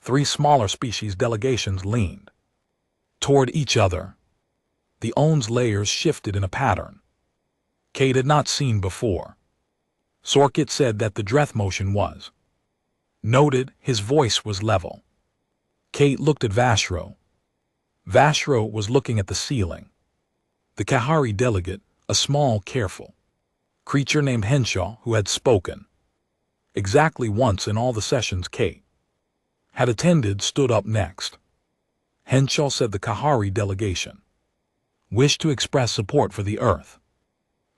Three smaller species delegations leaned toward each other. The ON's layers shifted in a pattern Kate had not seen before. Sorkit said that the Dreth motion was noted. His voice was level. Kate looked at Vashro. Vashro was looking at the ceiling. The Kahari delegate, a small, careful creature named Henshaw, who had spoken exactly once in all the sessions Kate had attended, stood up next. Henshaw said the Kahari delegation wished to express support for the Earth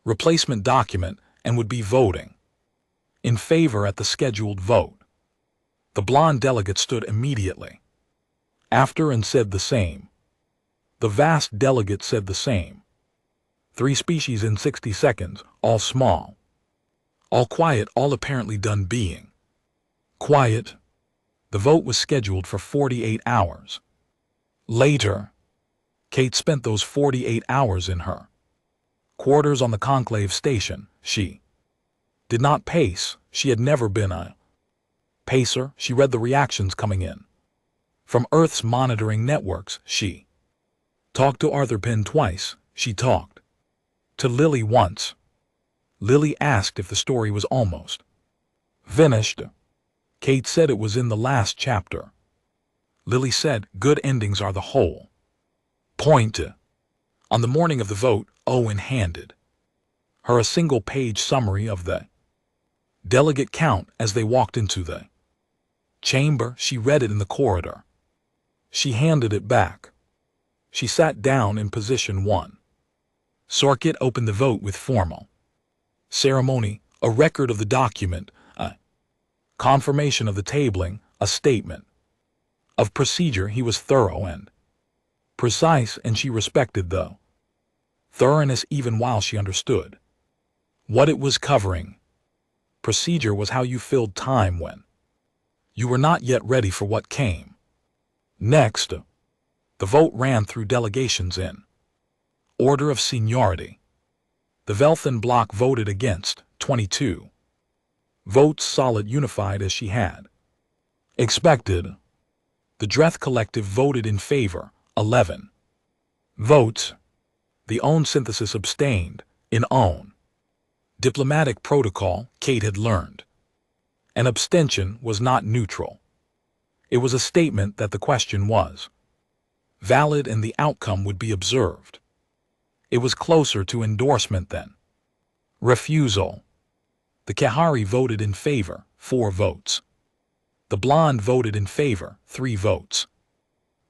replacement document and would be voting in favor at the scheduled vote. The blonde delegate stood immediately after and said the same. The vast delegate said the same. 3 species in 60 seconds, all small, all quiet, all apparently done being quiet. The vote was scheduled for 48 hours. Later, Kate spent those 48 hours in her quarters on the conclave station. She did not pace. She had never been a pacer. She read the reactions coming in from Earth's monitoring networks. She talked to Arthur Penn twice. She talked to Lily once. Lily asked if the story was almost finished. Kate said it was in the last chapter. Lily said, good endings are the whole point. On the morning of the vote, Owen handed her a single-page summary of the delegate count as they walked into the chamber. She read it in the corridor. She handed it back. She sat down in position 1. Sorkit opened the vote with formal ceremony, a record of the document, a confirmation of the tabling, a statement of procedure. He was thorough and precise, and she respected the thoroughness even while she understood what it was covering. Procedure was how you filled time when you were not yet ready for what came next. The vote ran through delegations in order of seniority. The Velthin bloc voted against 22 votes, solid, unified as she had expected. The Dreth collective voted in favor, 11 votes. The OWN synthesis abstained. In OWN diplomatic protocol, Kate had learned, an abstention was not neutral. It was a statement that the question was valid and the outcome would be observed. It was closer to endorsement than refusal. The Kahari voted in favor, 4 votes. The blonde voted in favor, 3 votes.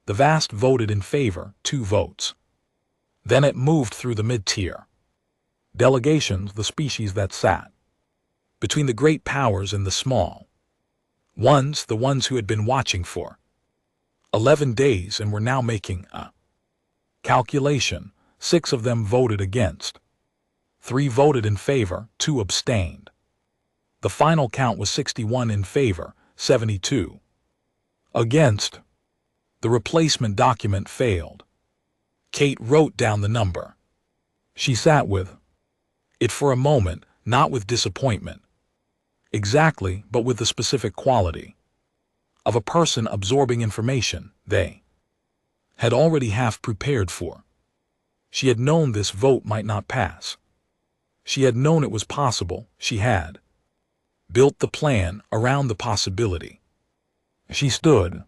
The vast voted in favor, 2 votes. Then it moved through the mid-tier delegations, the species that sat between the great powers and the small ones, the ones who had been watching for 11 days and were now making a calculation. 6 of them voted against. 3 voted in favor, 2 abstained. The final count was 61 in favor, 72 against. The replacement document failed. Kate wrote down the number. She sat with it for a moment, not with disappointment exactly, but with the specific quality of a person absorbing information they had already half prepared for. She had known this vote might not pass. She had known it was possible. She had built the plan around the possibility. She stood.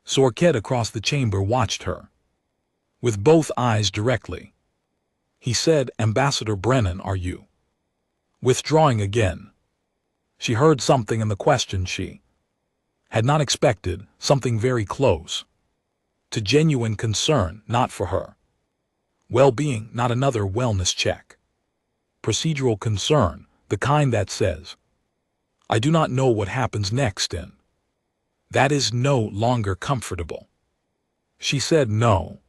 Sorkit across the chamber watched her with both eyes directly. He said, Ambassador Brennan, are you withdrawing again? She heard something in the question she had not expected, something very close to genuine concern, not for her well-being, not another wellness check. Procedural concern, the kind that says, I do not know what happens next in That is no longer comfortable. She said no.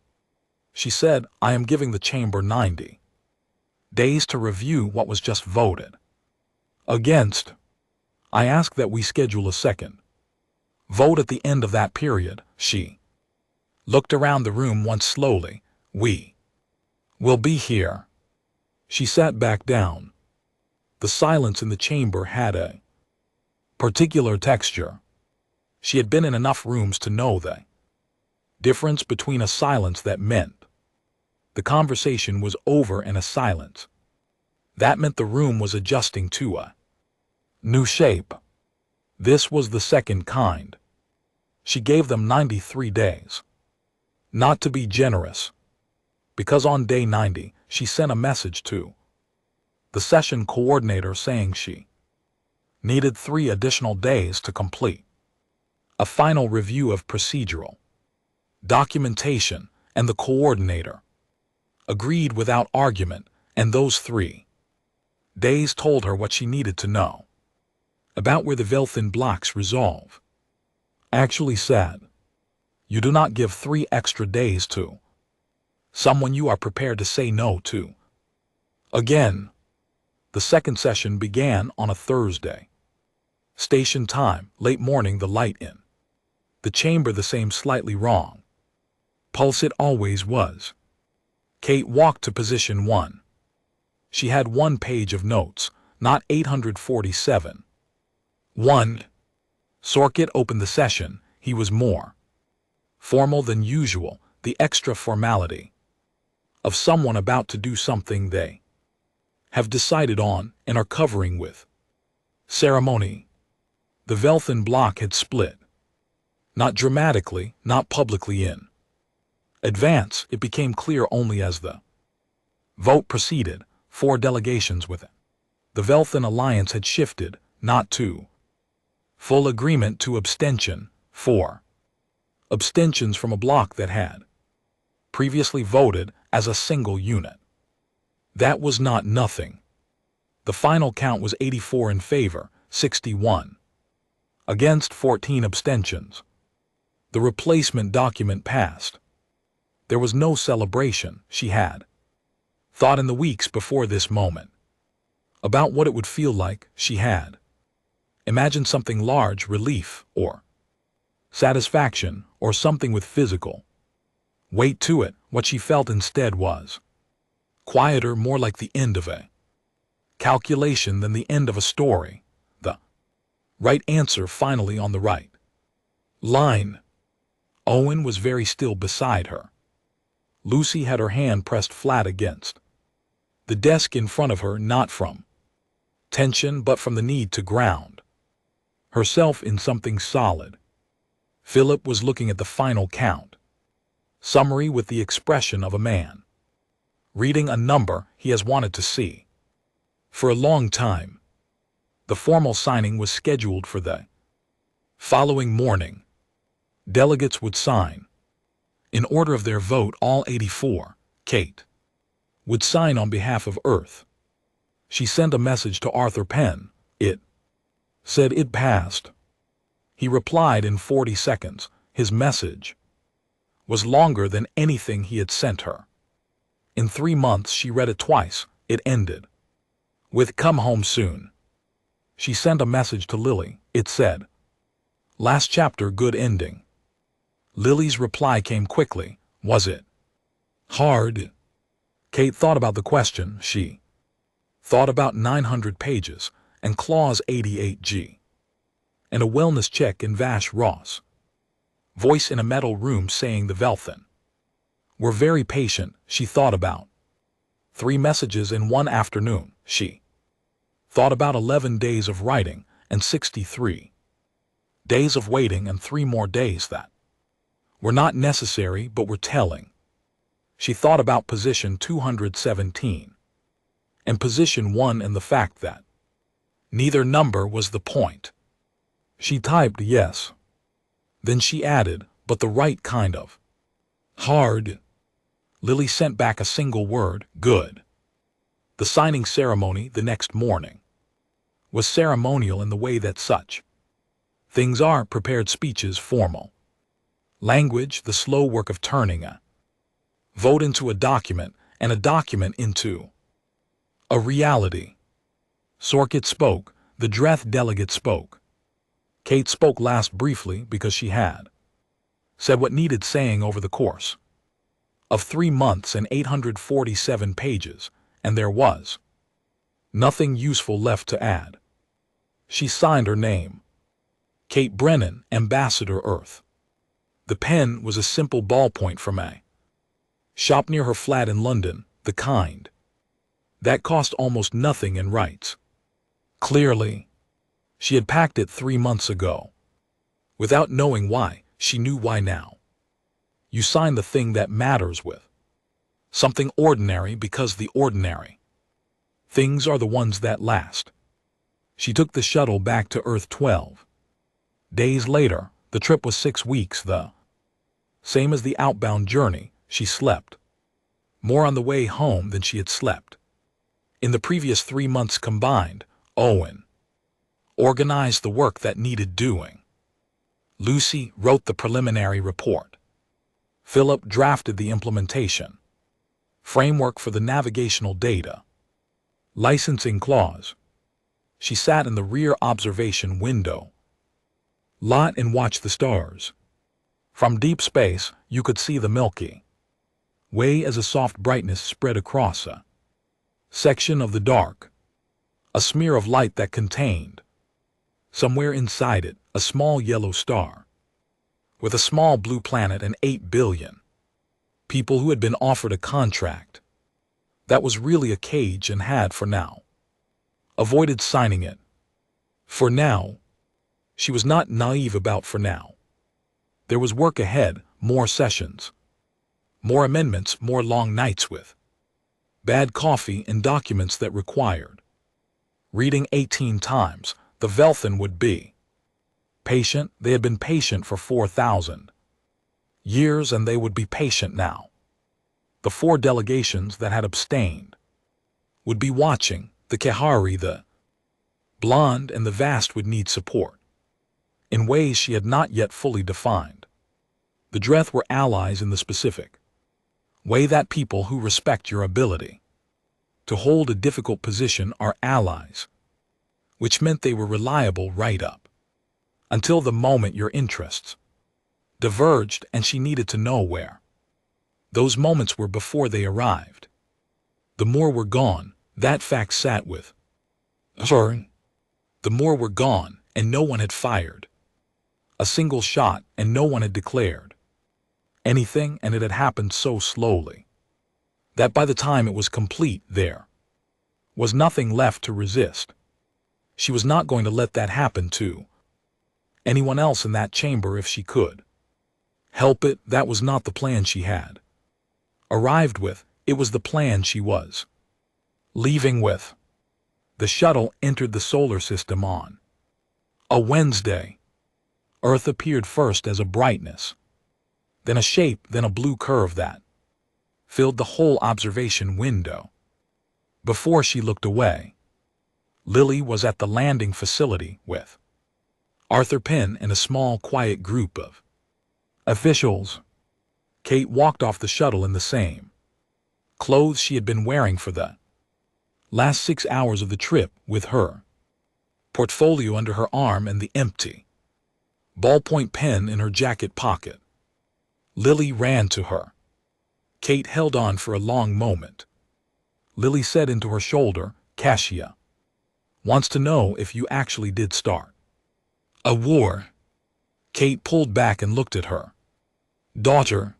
She said, I am giving the chamber 90 days to review what was just voted against. I ask that we schedule a second vote at the end of that period. She looked around the room once slowly. We will be here. She sat back down. The silence in the chamber had a particular texture. She had been in enough rooms to know the difference between a silence that meant the conversation was over and a silence that meant the room was adjusting to a new shape. This was the second kind. She gave them 93 days. Not to be generous, because on day 90 she sent a message to the session coordinator saying she needed 3 additional days to complete a final review of procedural documentation, and the coordinator agreed without argument, and those 3 days told her what she needed to know about where the Velthin blocks resolve. Actually said, you do not give 3 extra days to someone you are prepared to say no to. Again, the second session began on a Thursday. Station time, late morning, the light in the chamber the same, slightly wrong. Pulse it always was. Kate walked to position 1. She had 1 page of notes, not 847. 1. Sorkit opened the session. He was more formal than usual, the extra formality of someone about to do something they have decided on and are covering with ceremony. The Velthin block had split. Not dramatically, not publicly in advance. It became clear only as the vote proceeded. 4 delegations with it. The Velthin alliance had shifted, not to full agreement, to abstention. 4 abstentions from a block that had previously voted as a single unit. That was not nothing. The final count was 84 in favor, 61 against, 14 abstentions. The replacement document passed. There was no celebration. She had thought in the weeks before this moment about what it would feel like. She had imagined something large, relief or satisfaction, or something with physical weight to it. What she felt instead was quieter, more like the end of a calculation than the end of a story. The right answer finally on the right line. Owen was very still beside her. Lucy had her hand pressed flat against the desk in front of her, not from tension but from the need to ground herself in something solid. Philip was looking at the final count summary with the expression of a man reading a number he has wanted to see for a long time. The formal signing was scheduled for the following morning. Delegates would sign in order of their vote. All 84. Kate would sign on behalf of Earth. She sent a message to Arthur Penn. It said it passed. He replied in 40 seconds. His message was longer than anything he had sent her. In 3 months she read it twice. It ended with "Come home soon." She sent a message to Lily. It said, "Last chapter, good ending." Lily's reply came quickly. Was it hard? Kate thought about the question. She thought about 900 pages and Clause 88G and a wellness check in Vash Ross. Voice in a metal room saying the Velthin were very patient. She thought about 3 messages in 1 afternoon. She thought about 11 days of writing and 63 days of waiting and 3 more days that were not necessary but were telling. She thought about position 217 and position 1 and the fact that neither number was the point. She typed yes. Then she added, but the right kind of hard. Lily sent back a single word, good. The signing ceremony the next morning was ceremonial in the way that such Things are prepared speeches formal. Language, the slow work of turning a vote into a document, and a document into a reality. Sorkit spoke, the Dreth delegate spoke. Kate spoke last briefly because she had said what needed saying over the course of 3 months and 847 pages, and there was nothing useful left to add. She signed her name. Kate Brennan, Ambassador Earth. The pen was a simple ballpoint from a shop near her flat in London, the kind that cost almost nothing and writes. Clearly, she had packed it 3 months ago. Without knowing why, she knew why now. You sign the thing that matters with something ordinary because the ordinary things are the ones that last. She took the shuttle back to Earth 12. Days later, the trip was 6 weeks, the same as the outbound journey. She slept more on the way home than she had slept in the previous 3 months combined. Owen organized the work that needed doing. Lucy wrote the preliminary report. Philip drafted the implementation framework for the navigational data licensing clause. She sat in the rear observation window lot and watched the stars. From deep space, you could see the Milky Way as a soft brightness spread across a section of the dark, a smear of light that contained, somewhere inside it, a small yellow star, with a small blue planet and 8 billion people who had been offered a contract that was really a cage and had, for now, avoided signing it. For now. She was not naive about for now. There was work ahead, more sessions, more amendments, more long nights with bad coffee and documents that required reading 18 times. The Velthan would be patient. They had been patient for 4,000 years, and they would be patient now. The 4 delegations that had abstained would be watching. The Kahari, the blonde, and the Vast would need support in ways she had not yet fully defined. The Dreth were allies in the specific way that people who respect your ability to hold a difficult position are allies, which meant they were reliable right up until the moment your interests diverged, and she needed to know where those moments were before they arrived. The more were gone, that fact sat with her. The more were gone, and no one had fired a single shot, and no one had declared anything, and it had happened so slowly that by the time it was complete, there was nothing left to resist. She was not going to let that happen to anyone else in that chamber if she could help it. That was not the plan she had arrived with. It was the plan she was leaving with. The shuttle entered the solar system on a Wednesday. Earth appeared first as a brightness, then a shape, then a blue curve that filled the whole observation window. Before she looked away, Lily was at the landing facility with Arthur Penn and a small, quiet group of officials. Kate walked off the shuttle in the same clothes she had been wearing for the last 6 hours of the trip, with her portfolio under her arm and the empty ballpoint pen in her jacket pocket. Lily ran to her. Kate held on for a long moment. Lily said into her shoulder, "Cassia wants to know if you actually did start a war." Kate pulled back and looked at her daughter.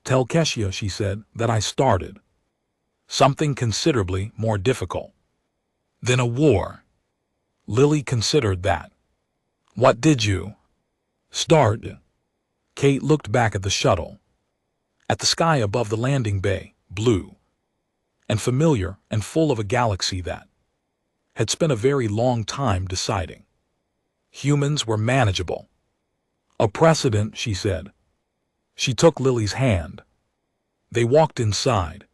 "Tell Cassia," she said, "that I started something considerably more difficult than a war." Lily considered that. "What did you start?" Kate looked back at the shuttle, at the sky above the landing bay, blue and familiar and full of a galaxy that had spent a very long time deciding humans were manageable. "A precedent," she said. She took Lily's hand. They walked inside.